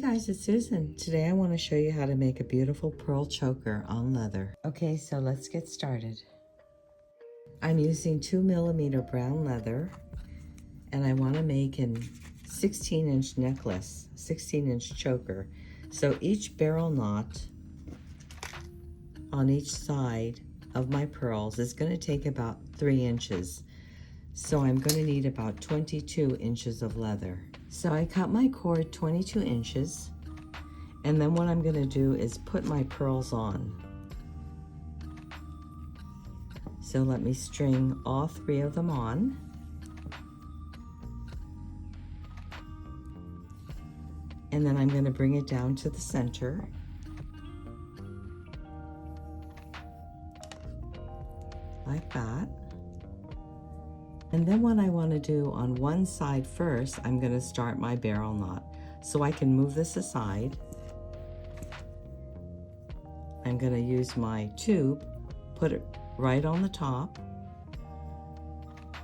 guys, it's Susan. Today I want to show you how to make a beautiful pearl choker on leather. Okay, so let's get started. I'm using 2mm brown leather and I want to make a 16-inch necklace, 16-inch choker. So each barrel knot on each side of my pearls is going to take about 3 inches. So I'm going to need about 22 inches of leather. So I cut my cord 22 inches, and then what I'm going to do is put my pearls on. So let me string all 3 of them on. And then I'm going to bring it down to the center. Like that. And then what I want to do on one side first, I'm going to start my barrel knot. So I can move this aside. I'm going to use my tube, put it right on the top,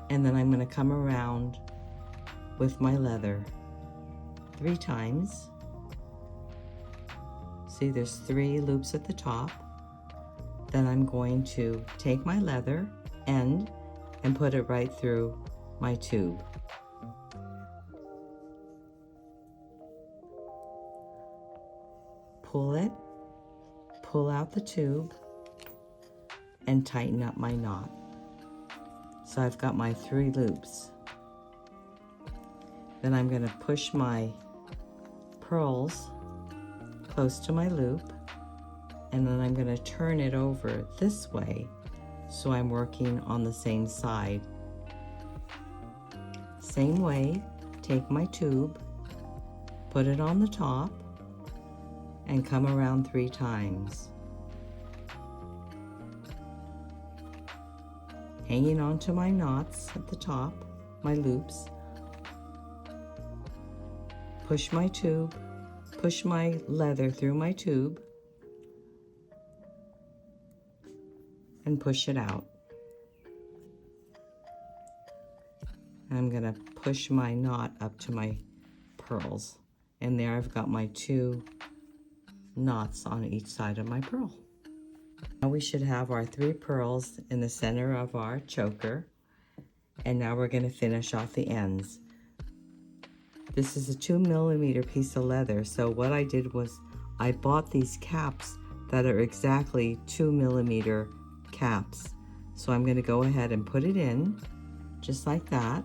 and then I'm going to come around with my leather 3 times. See, there's 3 loops at the top. Then I'm going to take my leather end and put it right through my tube. Pull it, pull out the tube, and tighten up my knot. So I've got my 3 loops. Then I'm going to push my pearls close to my loop, and then I'm going to turn it over this way so I'm working on the same side. Same way, take my tube, put it on the top, and come around 3 times. Hanging on to my knots at the top, my loops. Push my tube, push my leather through my tube, and push it out. I'm going to push my knot up to my pearls, and there I've got my 2 knots on each side of my pearl. Now we should have our 3 pearls in the center of our choker, and now we're going to finish off the ends. This is a 2mm piece of leather, so what I did was I bought these caps that are exactly 2mm caps. So I'm going to go ahead and put it in just like that,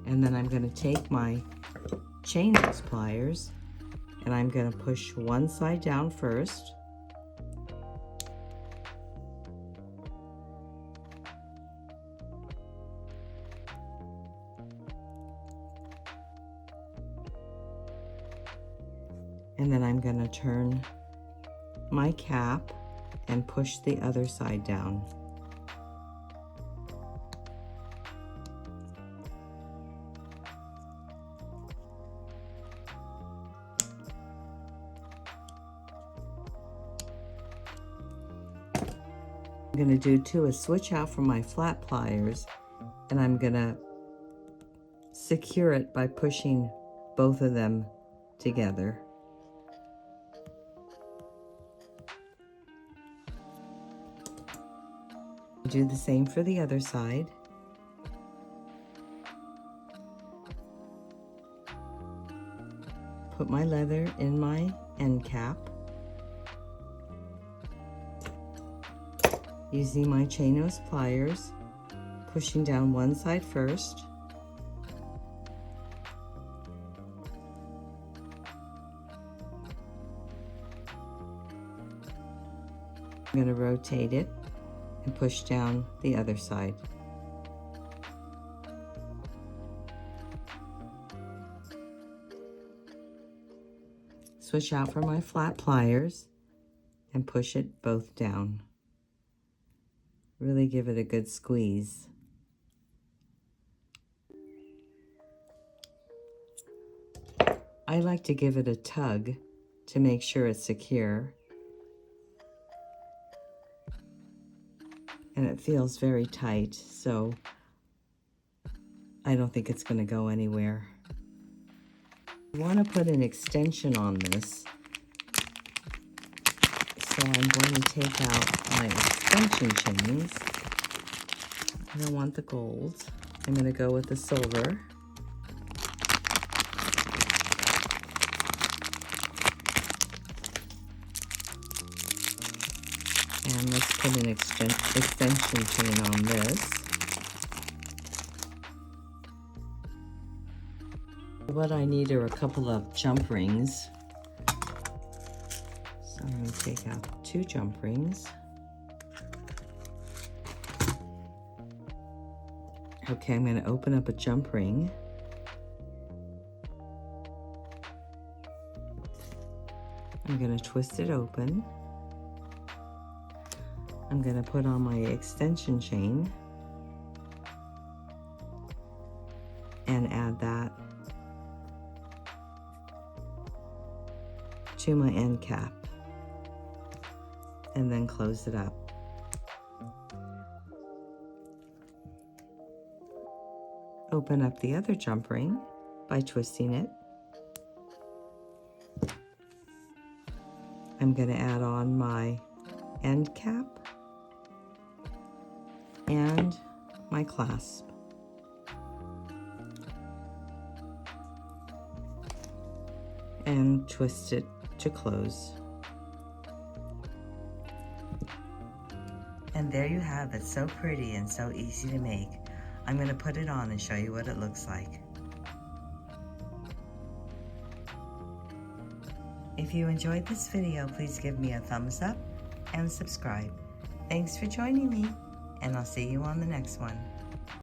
and then I'm going to take my chain nose pliers and I'm going to push one side down first, and then I'm going to turn my cap and push the other side down. I'm going to do too is switch out from my flat pliers, and I'm going to secure it by pushing both of them together. Do the same for the other side. Put my leather in my end cap. Using my chain nose pliers, pushing down one side first. I'm going to rotate it and push down the other side. Switch out for my flat pliers and push it both down. Really give it a good squeeze. I like to give it a tug to make sure it's secure. And it feels very tight, so I don't think it's going to go anywhere. You want to put an extension on this. So I'm going to take out my extension chains. I don't want the gold. I'm going to go with the silver. And let's put an extension chain on this. What I need are a couple of jump rings. So I'm going to take out 2 jump rings. Okay, I'm going to open up a jump ring. I'm going to twist it open. I'm going to put on my extension chain and add that to my end cap and then close it up. Open up the other jump ring by twisting it. I'm going to add on my end cap and my clasp. And twist it to close. And there you have it, so pretty and so easy to make. I'm going to put it on and show you what it looks like. If you enjoyed this video, please give me a thumbs up and subscribe. Thanks for joining me, and I'll see you on the next one.